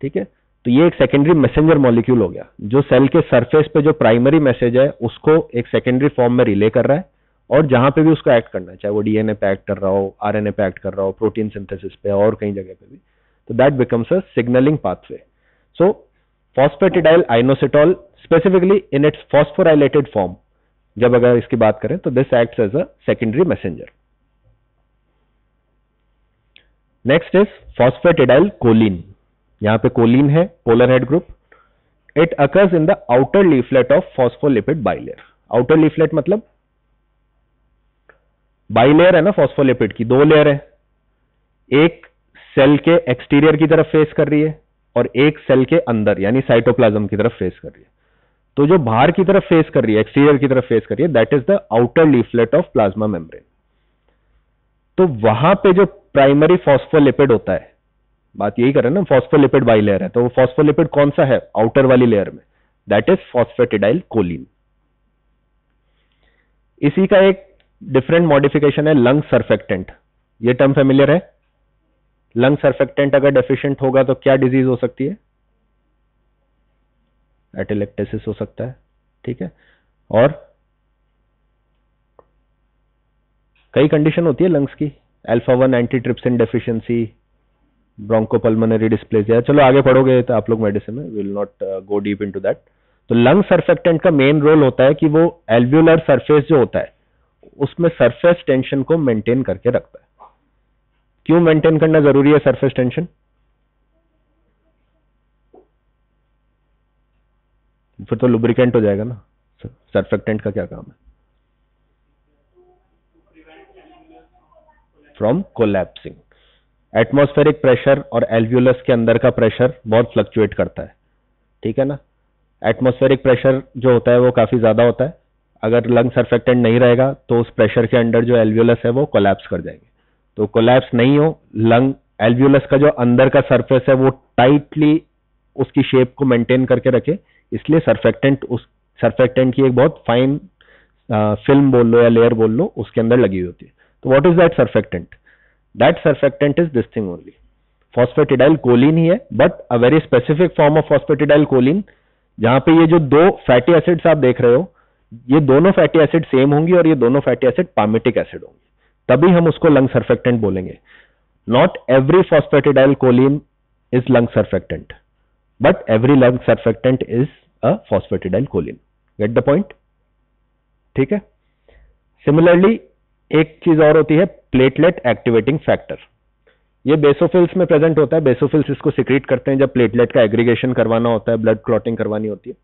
ठीक है, तो ये एक सेकेंडरी मैसेंजर मॉलिक्यूल हो गया, जो सेल के सरफेस पे जो प्राइमरी मैसेज है उसको एक सेकेंडरी फॉर्म में रिले कर रहा है, और जहां पे भी उसको एक्ट करना है, चाहे वो डीएनए पे एक्ट कर रहा हो, आरएनए पे एक्ट कर रहा हो, प्रोटीन सिंथेसिस पे और कई जगह पे भी, तो that becomes a signalling pathway. So phosphatidyl inositol specifically in its phosphorylated form, जब अगर इसकी बात करें तो this acts as a secondary messenger. Next is phosphatidyl choline. यहां पे कोलिन है, polar head group. It occurs in the outer leaflet of phospholipid bilayer. Outer leaflet मतलब बाइलेयर है ना फॉस्फोलिपिड की, दो लेयर है, एक सेल के एक्सटीरियर की तरफ फेस कर रही है और एक सेल के अंदर यानी साइटोप्लाज्म की तरफ फेस कर रही है. तो जो बाहर की तरफ फेस कर रही है, एक्सटीरियर की तरफ फेस कर रही है, that is the outer leaflet of plasma membrane. तो वहां पे जो प्राइमरी फॉस्फोलिपिड होता है, बात यही कर रहे हैं ना, फॉस्फोलिपिड बाइलेयर है, तो वो फॉस्फोलिपिड कौन सा है आउटर वाली लेयर में, दैट इज फॉस्फेटिडाइल कोलिन. इसी का एक डिफरेंट मॉडिफिकेशन है लंग सर्फेक्टेंट. ये टर्म फेमिलियर है? लंग सर्फेक्टेंट अगर डेफिशिएंट होगा तो क्या डिजीज हो सकती है? एटेलेक्टेसिस हो सकता है. ठीक है, और कई कंडीशन होती है लंग्स की, alpha 1 antitrypsin deficiency, bronchopulmonary dysplasia. चलो आगे पढ़ोगे तो आप लोग मेडिसिन में, will not go deep into that. तो लंग सर्फेक्टेंट का मेन रोल होता है कि वो एल्व्यूलर सरफेस जो होता है उसमें सरफेस टेंशन को मेंटेन करके रखता है. क्यों मेंटेन करना जरूरी है सरफेस टेंशन? फिर तो लुब्रिकेंट हो जाएगा ना. सर्फेक्टेंट का क्या काम है? From collapsing. एटमॉस्फेरिक प्रेशर और एल्व्यूलस के अंदर का प्रेशर बहुत फ्लक्चुएट करता है. ठीक है ना. एटमॉस्फेरिक प्रेशर जो होता है वो काफी ज्यादा होता है. अगर लंग सर्फेक्टेंट नहीं रहेगा तो उस प्रेशर के अंडर जो एल्व्यूलस है वो कोलैप्स कर जाएंगे. तो कोलैप्स नहीं हो, लंग एल्व्यूलस का जो अंदर का सरफेस है वो टाइटली उसकी शेप को मेंटेन करके रखे, इसलिए सर्फेक्टेंट की एक बहुत फाइन फिल्म बोल लो या लेयर बोल लो उसके अंदर लगी हुई होती है. तो what is that surfactant? That surfactant is this thing only, phosphatidyl choline ही है, but a very specific form of phosphatidyl choline. जहां पे ये जो दो फैटी एसिड्स आप देख रहे हो, ये दोनों फैटी एसिड सेम होंगी और ये दोनों फैटी एसिड पार्मिटिक एसिड होंगी, तभी हम उसको लंग सर्फेक्टेंट बोलेंगे. Not every phosphatidyl choline is lung surfactant, but every lung surfactant is a phosphatidyl choline. Get the point? ठीक है. सिमिलरली एक चीज और होती है प्लेटलेट एक्टिवेटिंग फैक्टर. ये बेसोफिल्स में प्रेजेंट होता है. बेसोफिल्स इसको सिक्रीट करते हैं जब प्लेटलेट का एग्रीगेशन करवाना होता है, ब्लड क्लॉटिंग करवानी होती है.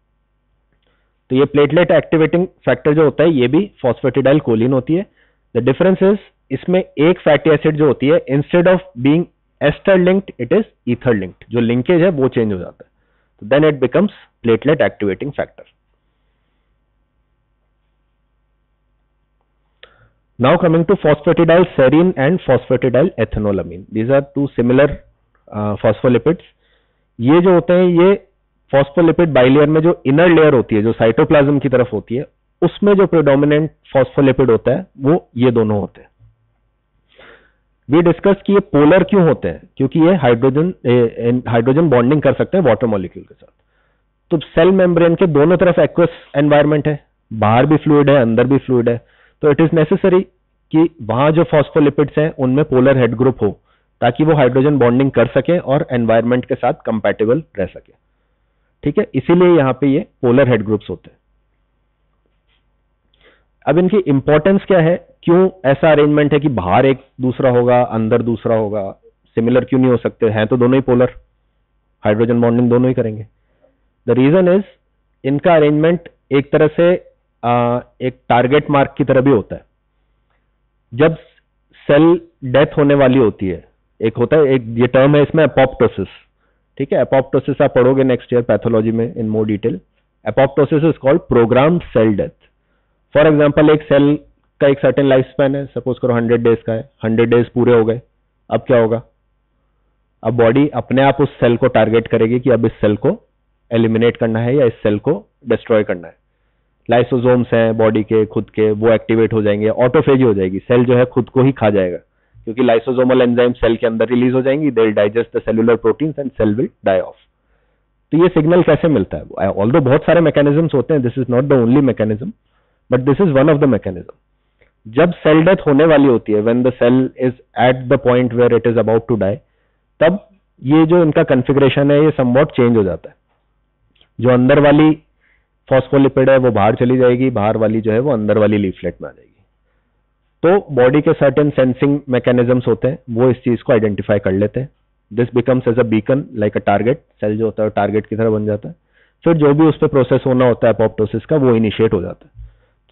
तो ये प्लेटलेट एक्टिवेटिंग फैक्टर जो होता है ये भी फॉस्फेटिडाइल कोलिन होती है. द डिफरेंस इज इसमें एक फैटी एसिड जो होती है instead of being ester linked it is ether linked. जो लिंकेज है वो चेंज हो जाता है, तो then it becomes platelet activating factor. Now coming to phosphatidyl serine and phosphatidyl ethanolamine. These are two similar phospholipids. ये जो होते हैं ये फॉस्फोलिपिड बाइलेयर में जो इनर लेयर होती है जो साइटोप्लाज्म की तरफ होती है उसमें जो प्रेडोमिनेंट फॉस्फोलिपिड होता है वो ये दोनों होते हैं. वी डिस्कस कि ये पोलर क्यों होते हैं, क्योंकि ये हाइड्रोजन बॉन्डिंग कर सकते हैं वाटर मॉलिक्यूल के साथ. तो सेल मेम्ब्रेन के दोनों तरफ एक्वस एनवायरनमेंट है, बाहर भी फ्लूइड है अंदर भी फ्लूइड है. तो इट इज नेसेसरी कि वहां जो फॉस्फोलिपिड्स हैं उनमें पोलर हेड ग्रुप हो ताकि वो हाइड्रोजन बॉन्डिंग कर सके और एनवायरनमेंट के साथ कंपैटिबल रह सके. ठीक है, इसीलिए यहां पे ये पोलर हेड ग्रुप्स होते हैं. अब इनकी इंपॉर्टेंस क्या है, क्यों ऐसा अरेंजमेंट है कि बाहर एक दूसरा होगा अंदर दूसरा होगा, सिमिलर क्यों नहीं हो सकते? हैं तो दोनों ही पोलर, हाइड्रोजन बॉन्डिंग दोनों ही करेंगे. द रीजन इज इनका अरेंजमेंट एक तरह से एक टारगेट मार्क की तरह भी होता है. जब सेल डेथ होने वाली होती है, एक होता है, एक ये टर्म है इसमें एपोप्टोसिस. ठीक है, एपोप्टोसिस आप पढ़ोगे नेक्स्ट ईयर पैथोलॉजी में in more detail. Apoptosis is called programmed cell death. For example एक सेल का एक सर्टेन लाइफ स्पैन है, सपोज करो 100 डेज का है, 100 डेज पूरे हो गए, अब क्या होगा? अब बॉडी अपने आप उस सेल को टारगेट करेगी कि अब इस सेल को एलिमिनेट करना है या इस सेल को डिस्ट्रॉय करना है. लाइसोसोम्स हैं बॉडी के खुद के, वो एक्टिवेट हो जाएंगे, ऑटोफेजी हो जाएगी, सेल जो है खुद को ही खा जाएगा क्योंकि लाइसोसोमल एंजाइम सेल के अंदर रिलीज हो जाएंगी, they will digest the cellular proteins and cell will die off. तो ये सिग्नल कैसे मिलता है? ऑल्दो बहुत सारे मैकेनिज्म्स होते हैं, this is not the only mechanism but this is one of the mechanism. जब सेल डेथ होने वाली होती है, when the cell is at the point where it is about to die, तब ये जो इनका कॉन्फ़िगरेशन है ये समवॉट चेंज हो जाता है। जो अंदर वाली फॉस्फोलिपिड है वो बाहर चली जाएगी, बाहर वाली जो है वो अंदर वाली लीफलेट में आ जाएगी। तो बॉडी के सर्टेन सेंसिंग मैकेनिज्म्स होते हैं, वो इस चीज को आइडेंटिफाई कर लेते हैं। This becomes as a beacon like a target, cell जो होता है टारगेट की तरह बन जाता है। फिर जो भी उस पर प्रोसेस होना होता है अपोप्टोसिस का, वो इनिशिएट हो जाता है।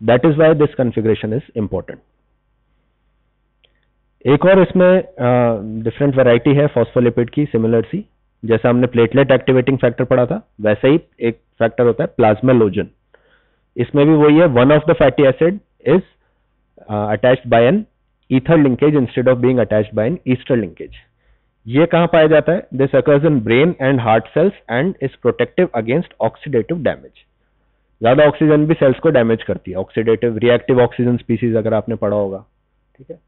That is why this configuration is important. एक और इसमें डिफरेंट वैरायटी है फॉस्फोलिपिड की, सिमिलर सी। जैसा हमने प्लेटलेट एक्टिवेटिंग फैक्टर पढ़ा था, वैसे ही एक फैक्टर होता है प्लाज्मेलोजन। इसमें भी वही है, one of the fatty acid is attached by an ether linkage instead of being attached by an ester linkage. ये कहां पाया जाता है? This occurs in brain and heart cells and is protective against oxidative damage. ज्यादा oxygen भी cells को damage करती है। ऑक्सीडेटिव रिएक्टिव ऑक्सीजन स्पीसीज अगर आपने पढ़ा होगा, ठीक है,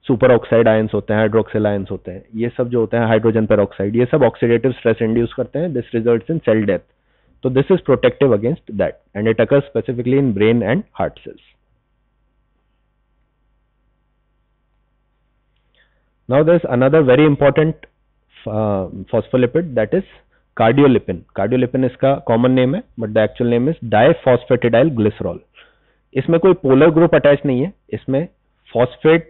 सुपर ऑक्साइड आयंस होते हैं, हाइड्रोक्सिल आयंस होते हैं, ये सब जो होते हैं, हाइड्रोजन पेरोक्साइड, ये सब ऑक्सीडेटिव स्ट्रेस इंड्यूस करते हैं। This results in cell death. तो this is protective against that and it occurs specifically in brain and heart cells. Now there is another very important phospholipid, that is cardiolipin. Cardiolipin इसका common name है, but the actual name is diphosphatidylglycerol glycerol. इसमें कोई polar group attach नहीं है, इसमें phosphate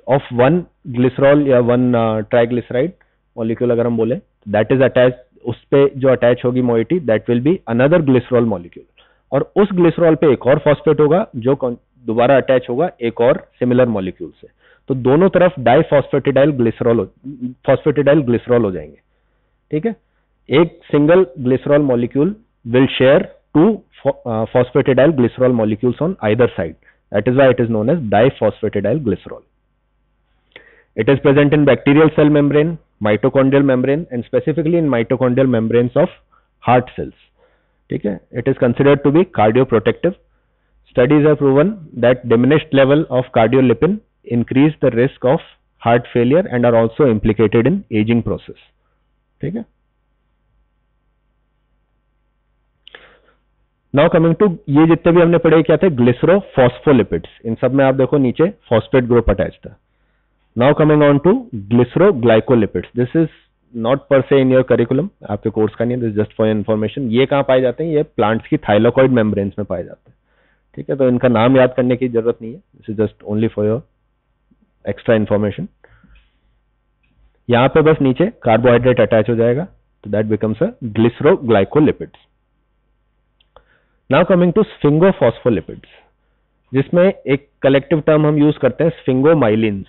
of one glycerol या one triglyceride molecule अगर हम बोले, that is attached, उस पे जो attach होगी moiety, that will be another glycerol molecule. और उस glycerol पे एक और phosphate होगा जो दोबारा attach होगा एक और similar molecule से। तो दोनों तरफ डाइफॉस्फेटिडाइल ग्लिसरॉल हो जाएंगे, ठीक है। एक single glycerol molecule will share two phosphatidyl glycerol molecules on either side, that is why it is known as diphosphatidyl glycerol. It is present in bacterial cell membrane, mitochondrial membrane and specifically in mitochondrial membranes of heart cells, ठीक है। It is considered to be cardioprotective. Studies have proven that diminished level of cardiolipin increase the risk of heart failure and are also implicated in aging process, ठीक है। Now coming to ये जितने भी हमने पढ़े क्या थे, ग्लिसरोफॉस्फोलिपिड्स, इन सब में आप देखो नीचे फॉस्फेट ग्रुप अटैच था। Now coming on to glyceroglycolipids, this is not per se in your curriculum, आपके कोर्स का नहीं, दिस जस्ट फॉर इन्फॉर्मेशन। ये कहाँ पाए जाते हैं? ये प्लांट्स की थाइलाकॉइड मेम्ब्रेन्स में पाए जाते हैं, ठीक है। तो इनका नाम याद करने की जरूरत नहीं है, this is just only for your extra information. यहां पे बस नीचे कार्बोहाइड्रेट अटैच हो जाएगा, तो that becomes a glyceroglycolipids. Now coming to sphingophospholipids, जिसमें एक कलेक्टिव टर्म हम यूज करते हैं स्फिंगोमाइलिन्स।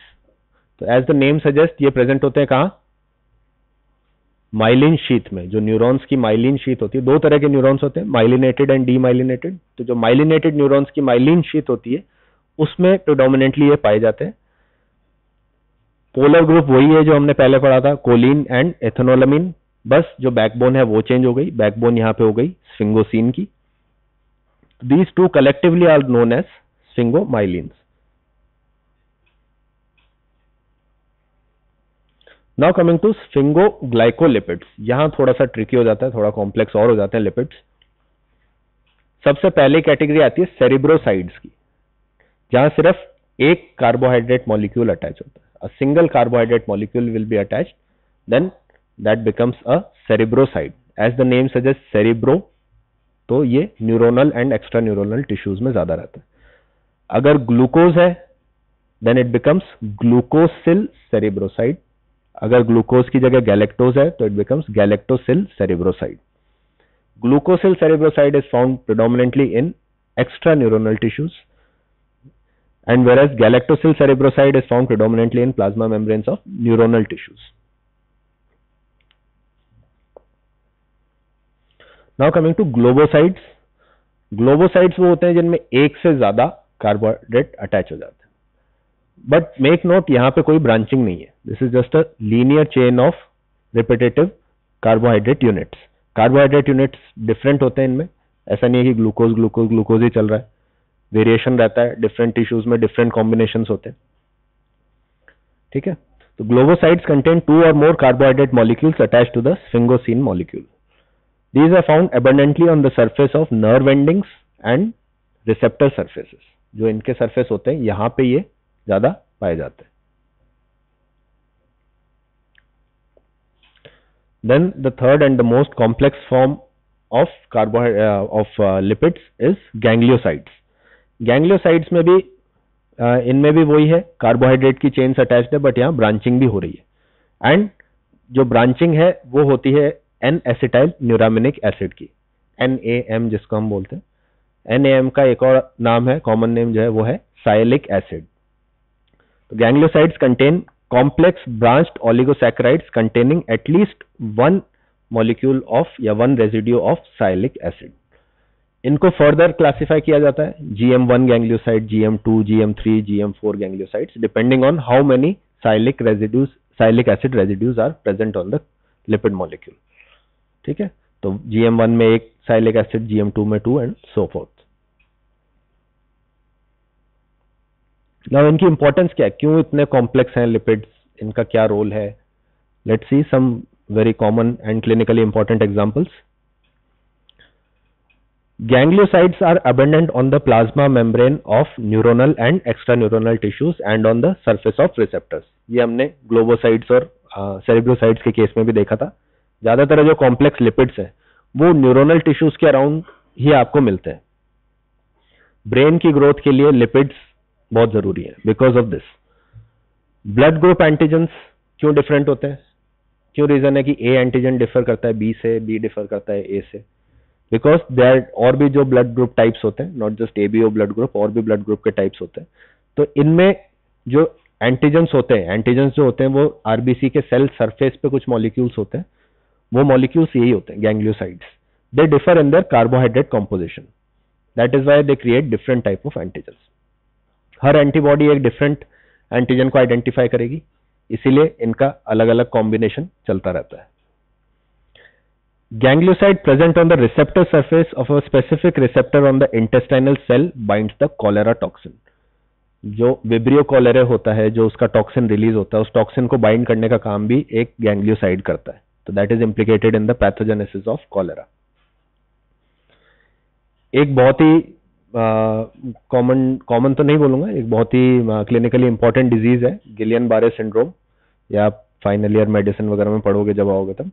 तो एज द नेम सजेस्ट, ये प्रेजेंट होते हैं कहां? माइलिन शीथ में। जो न्यूरॉन्स की माइलिन शीथ होती है, दो तरह के न्यूरॉन्स होते हैं, माइलिनेटेड एंड डीमाइलिनेटेड। तो जो माइलिनेटेड न्यूरॉन्स की माइलिन शीथ होती है उसमें प्रेडोमिनेंटली ये पाए जाते हैं। पोलर ग्रुप वही है जो हमने पहले पढ़ा था, कोलिन एंड एथेनोलामिन, बस जो बैकबोन है वो चेंज हो गई, बैकबोन यहां पे हो गई स्फिंगोसिन की। These two collectively are known as sphingomyelins. Now coming to sphingoglycolipids, यहां थोड़ा सा ट्रिकी हो जाता है, थोड़ा कॉम्प्लेक्स और हो जाते हैं लिपिड्स। सबसे पहले कैटेगरी आती है सेरिब्रोसाइड्स की, जहां सिर्फ एक कार्बोहाइड्रेट मॉलिक्यूल अटैच होता है। A single carbohydrate molecule will be attached, then that becomes a cerebroside. As the name suggest cerebro, तो ये neuronal and extra neuronal tissues में ज्यादा रहता है। अगर ग्लूकोज है then it becomes glucosyl cerebroside. अगर ग्लूकोज की जगह गैलेक्टोज है तो it becomes galactosyl cerebroside. Glucosyl cerebroside is found predominantly in extraneuronal tissues, and whereas galactosyl cerebroside is found predominantly in plasma membranes of neuronal tissues. Now coming to globosides. ग्लोबोसाइड्स वो होते हैं जिनमें एक से ज्यादा कार्बोहाइड्रेट अटैच हो जाते हैं, बट मेक नोट यहां पे कोई ब्रांचिंग नहीं है। This is just a linear chain of repetitive carbohydrate units. Carbohydrate units different होते हैं इनमें, ऐसा नहीं है कि ग्लूकोज ग्लूकोज ग्लूकोज ही चल रहा है, वेरिएशन रहता है, डिफरेंट टिश्यूज में डिफरेंट कॉम्बिनेशंस होते हैं, ठीक है। तो ग्लोबोसाइड्स contain 2 or more carbohydrate molecules attached to the sphingosine molecule. These are found abundantly on the surface of nerve endings and receptor surfaces. जो इनके सरफेस होते हैं यहां पे ये ज्यादा पाए जाते हैं. Then the third and the most complex form of lipids is gangliosides. Gangliosides में भी इनमें भी वही है, कार्बोहाइड्रेट की चेन्स अटैच्ड है, बट यहाँ ब्रांचिंग भी हो रही है. एंड जो ब्रांचिंग है वो होती है एन एसिटाइल न्यूरामिनिक एसिड की, NAM जिसको हम बोलते हैं. NAM का एक और नाम है, कॉमन नेम जो है वो है साइलिक एसिड. तो gangliosides contain complex branched oligosaccharides containing at least one molecule of या one residue of sialic acid. इनको फर्दर क्लासिफाई किया जाता है GM1 ganglioside, GM2, GM3, GM4 gangliosides depending on how many sialic acid residues are present on the lipid molecule. ठीक है, तो GM1 में एक sialic acid, GM2 में 2 and so forth. Now इनकी इंपॉर्टेंस क्या है, क्यों इतने कॉम्प्लेक्स हैं लिपिड्स, इनका क्या रोल है. Let's see some very common and clinically important examples. Gangliosides are abundant on the plasma membrane of neuronal and extraneuronal tissues and on the surface of receptors. ये हमने ग्लोबोसाइड्स और सेरेब्रोसाइड्स के case में भी देखा था. ज्यादातर जो कॉम्प्लेक्स लिपिड्स हैं वो न्यूरोनल टिश्यूज के अराउंड ही आपको मिलते हैं. ब्रेन की ग्रोथ के लिए लिपिड्स बहुत जरूरी है. Because of this blood group antigens क्यों डिफरेंट होते हैं, क्यों रीजन है कि ए एंटीजन डिफर करता है बी से, बी डिफर करता है ए से. बिकॉज देयर और भी जो ब्लड ग्रुप टाइप्स होते हैं, not just ABO blood group, और भी ब्लड ग्रुप के टाइप्स होते हैं. तो इनमें जो एंटीजेंस होते हैं, एंटीजेंस जो होते हैं वो RBC के सेल सरफेस पे कुछ मॉलिक्यूल्स होते हैं, वो मॉलिक्यूल्स यही होते हैं gangliosides. They differ in their carbohydrate composition. That is why they create different type of antigens. Her antibody एक डिफरेंट एंटीजन को आइडेंटिफाई करेगी, इसीलिए इनका अलग अलग कॉम्बिनेशन चलता रहता है. Ganglioside present on the receptor surface of a specific receptor on the intestinal cell binds the cholera toxin. जो विब्रियो कॉलेरा होता है, जो उसका टॉक्सिन रिलीज होता है, उस टॉक्सिन को बाइंड करने का काम भी एक गैंग्लियोसाइड करता है. तो that is implicated in the pathogenesis of cholera. एक बहुत ही कॉमन तो नहीं बोलूंगा, एक बहुत ही क्लिनिकली इंपॉर्टेंट डिजीज है गिलियन-बारे सिंड्रोम, या आप फाइनल ईयर मेडिसिन वगैरह में पढ़ोगे जब आओगे तब.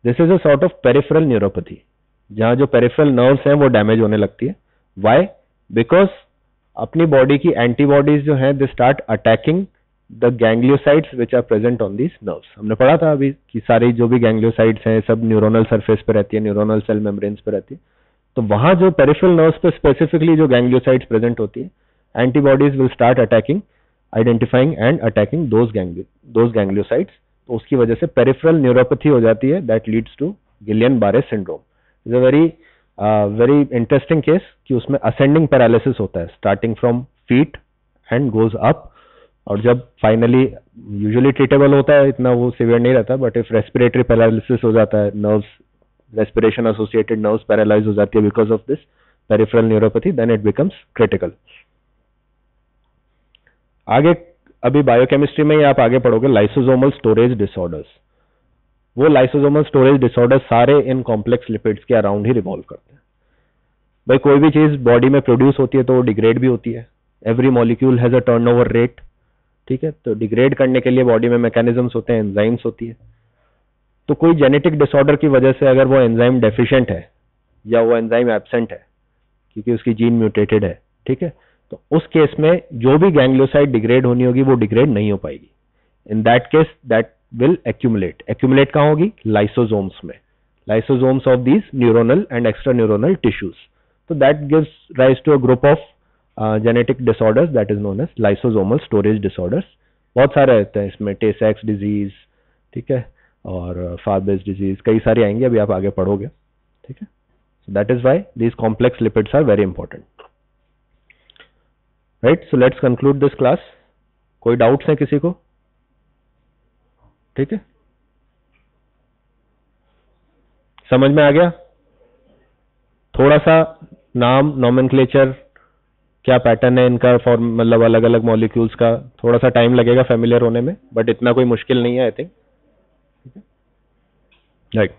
This is a sort of peripheral neuropathy, जहां जो पेरिफेरल नर्व्स हैं वो डैमेज होने लगती है. व्हाई? बिकॉज अपनी बॉडी की एंटीबॉडीज जो हैं they start attacking the gangliosides which are present on these nerves. हमने पढ़ा था अभी कि सारी जो भी गैंग्लियोसाइड्स हैं सब न्यूरोनल सरफेस पे रहती है, न्यूरोनल सेल मेम्ब्रेन्स पे रहती है. तो वहां जो पेरिफेरल नर्व्स पे स्पेसिफिकली जो गैंग्लियोसाइड्स प्रेजेंट होती है, antibodies will start attacking, identifying and attacking those gangliosides. तो उसकी वजह से पेरिफेरल न्यूरोपैथी हो जाती है. That leads to Guillain Barre syndrome. Is a very interesting case कि उसमें असेंडिंग पैरालिसिस होता है, starting from feet and goes up, और जब फाइनली यूजुअली ट्रीटेबल होता है, इतना वो सीवियर नहीं रहता. बट इफ रेस्पिरेटरी पैरालिसिस हो जाता है, nerves, respiration associated nerves paralyse हो जाती है because of this peripheral neuropathy, then it becomes critical. आगे अभी बायोकेमिस्ट्री में ही आप आगे पढ़ोगे लाइसोसोमल स्टोरेज डिसऑर्डर्स. वो लाइसोसोमल स्टोरेज डिसऑर्डर्स सारे इन कॉम्प्लेक्स लिपिड्स के अराउंड ही रिवॉल्व करते हैं. भाई कोई भी चीज बॉडी में प्रोड्यूस होती है तो वो डिग्रेड भी होती है. Every molecule has a turnover rate. ठीक है, तो डिग्रेड करने के लिए बॉडी में मैकेनिज्म्स होते हैं, एंजाइम्स होती है. तो कोई जेनेटिक डिसऑर्डर की वजह से अगर वो एंजाइम डेफिशिएंट है या वो एंजाइम एब्सेंट है क्योंकि उसकी जीन म्यूटेटेड है, ठीक है, तो उस केस में जो भी गैंग्लियोसाइड डिग्रेड होनी होगी वो डिग्रेड नहीं हो पाएगी. In that case that will accumulate कहां होगी? लाइसोसोम्स में, lysosomes of these neuronal and extra neuronal tissues. तो that gives rise to a group of genetic disorders that is known as lysosomal storage disorders. बहुत सारे रहते हैं इसमें, टे-सेक्स disease, ठीक है, और फारबेस डिजीज, कई सारे आएंगे, अभी आप आगे पढ़ोगे. ठीक है, so that is why these complex lipids are very important. Right, so let's conclude this class. कोई डाउट्स हैं किसी को? ठीक है, समझ में आ गया? थोड़ा सा नाम, नॉमेनक्लेचर, क्या पैटर्न है इनका, फॉर्म, मतलब अलग अलग मॉलिक्यूल्स का थोड़ा सा टाइम लगेगा फेमिलियर होने में, बट इतना कोई मुश्किल नहीं है आई थिंक. राइट.